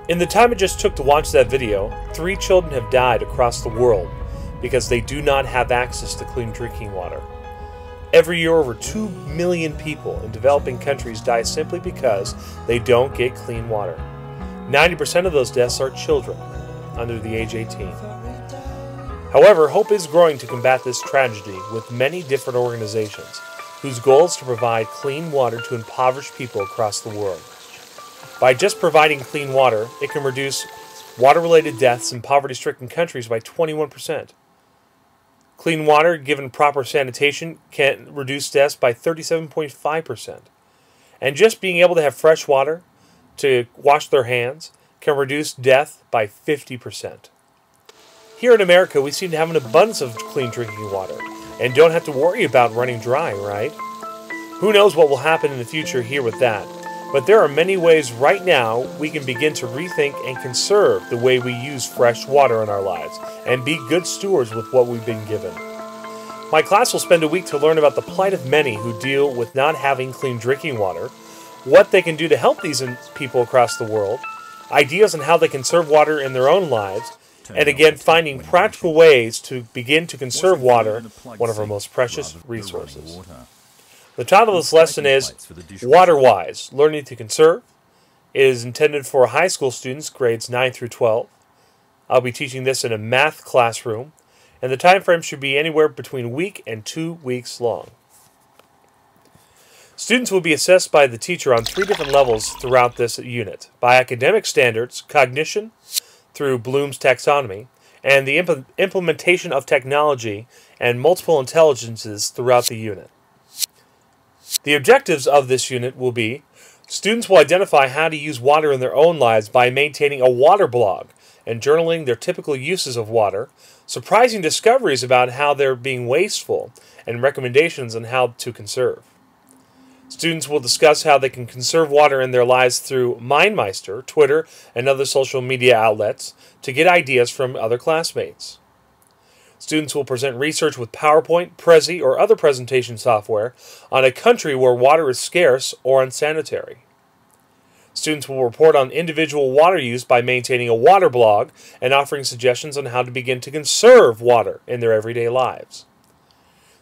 In the time it just took to watch that video, 3 children have died across the world because they do not have access to clean drinking water. Every year, over 2 million people in developing countries die simply because they don't get clean water. 90% of those deaths are children under the age 18. However, hope is growing to combat this tragedy with many different organizations whose goal is to provide clean water to impoverished people across the world. By just providing clean water, it can reduce water-related deaths in poverty-stricken countries by 21%. Clean water, given proper sanitation, can reduce deaths by 37.5%. And just being able to have fresh water to wash their hands can reduce death by 50%. Here in America, we seem to have an abundance of clean drinking water and don't have to worry about running dry, right? Who knows what will happen in the future here with that? But there are many ways right now we can begin to rethink and conserve the way we use fresh water in our lives and be good stewards with what we've been given. My class will spend a week to learn about the plight of many who deal with not having clean drinking water, what they can do to help these people across the world, ideas on how they conserve water in their own lives, and again finding practical ways to begin to conserve water, one of our most precious resources. The title of this lesson is Water Wise, Learning to Conserve. It is intended for high school students, grades 9 through 12. I'll be teaching this in a math classroom, and the time frame should be anywhere between a week and 2 weeks long. Students will be assessed by the teacher on 3 different levels throughout this unit: by academic standards, cognition, through Bloom's taxonomy, and the implementation of technology and multiple intelligences throughout the unit. The objectives of this unit will be: students will identify how to use water in their own lives by maintaining a water blog and journaling their typical uses of water, surprising discoveries about how they're being wasteful, and recommendations on how to conserve. Students will discuss how they can conserve water in their lives through MindMeister, Twitter, and other social media outlets to get ideas from other classmates. Students will present research with PowerPoint, Prezi, or other presentation software on a country where water is scarce or unsanitary. Students will report on individual water use by maintaining a water blog and offering suggestions on how to begin to conserve water in their everyday lives.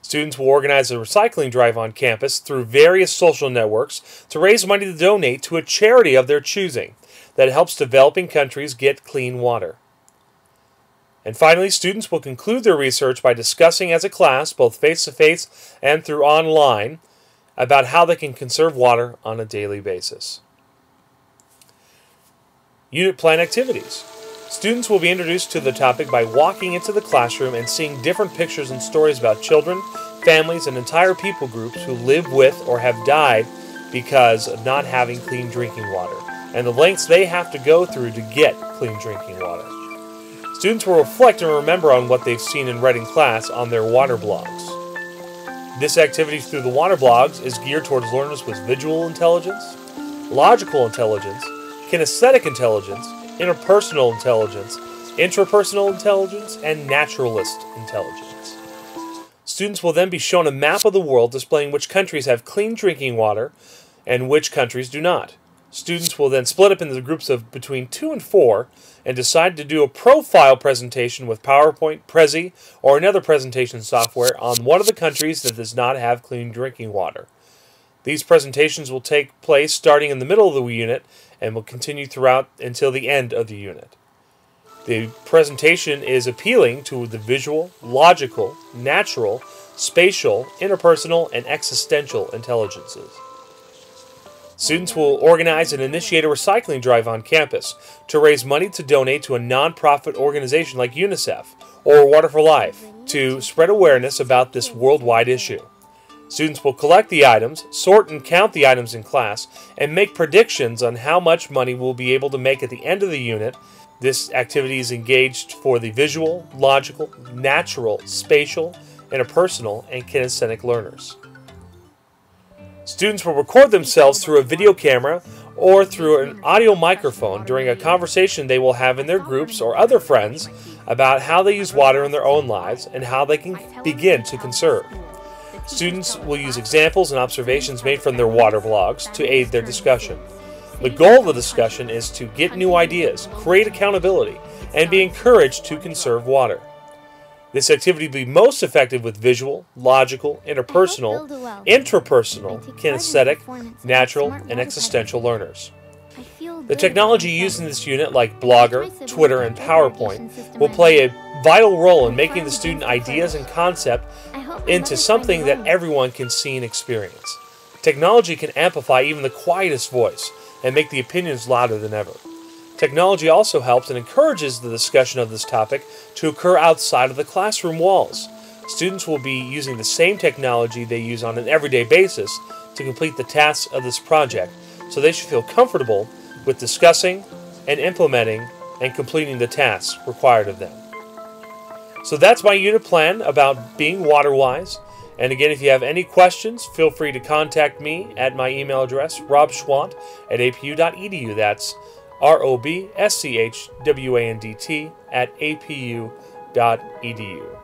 Students will organize a recycling drive on campus through various social networks to raise money to donate to a charity of their choosing that helps developing countries get clean water. And finally, students will conclude their research by discussing as a class, both face-to-face and through online, about how they can conserve water on a daily basis. Unit plan activities. Students will be introduced to the topic by walking into the classroom and seeing different pictures and stories about children, families, and entire people groups who live with or have died because of not having clean drinking water, and the lengths they have to go through to get clean drinking water. Students will reflect and remember on what they've seen and read in class on their water blogs. This activity through the water blogs is geared towards learners with visual intelligence, logical intelligence, kinesthetic intelligence, interpersonal intelligence, intrapersonal intelligence, and naturalist intelligence. Students will then be shown a map of the world displaying which countries have clean drinking water and which countries do not. Students will then split up into groups of between 2 and 4 and decide to do a profile presentation with PowerPoint, Prezi, or another presentation software on one of the countries that does not have clean drinking water. These presentations will take place starting in the middle of the unit and will continue throughout until the end of the unit. The presentation is appealing to the visual, logical, natural, spatial, interpersonal, and existential intelligences. Students will organize and initiate a recycling drive on campus to raise money to donate to a non-profit organization like UNICEF or Water for Life to spread awareness about this worldwide issue. Students will collect the items, sort and count the items in class, and make predictions on how much money we'll be able to make at the end of the unit. This activity is engaged for the visual, logical, natural, spatial, interpersonal, and kinesthetic learners. Students will record themselves through a video camera or through an audio microphone during a conversation they will have in their groups or other friends about how they use water in their own lives and how they can begin to conserve. Students will use examples and observations made from their water blogs to aid their discussion. The goal of the discussion is to get new ideas, create accountability, and be encouraged to conserve water. This activity will be most effective with visual, logical, interpersonal, intrapersonal, kinesthetic, natural, and existential learners. The technology used in this unit, like Blogger, Twitter, and PowerPoint, will play a vital role in making the student ideas and concept into something that everyone can see and experience. Technology can amplify even the quietest voice and make the opinions louder than ever. Technology also helps and encourages the discussion of this topic to occur outside of the classroom walls. Students will be using the same technology they use on an everyday basis to complete the tasks of this project, so they should feel comfortable with discussing and implementing and completing the tasks required of them. So that's my unit plan about being water-wise. And again, if you have any questions, feel free to contact me at my email address, robschwandt@apu.edu. That's ROBSCHWANDT@apu.edu.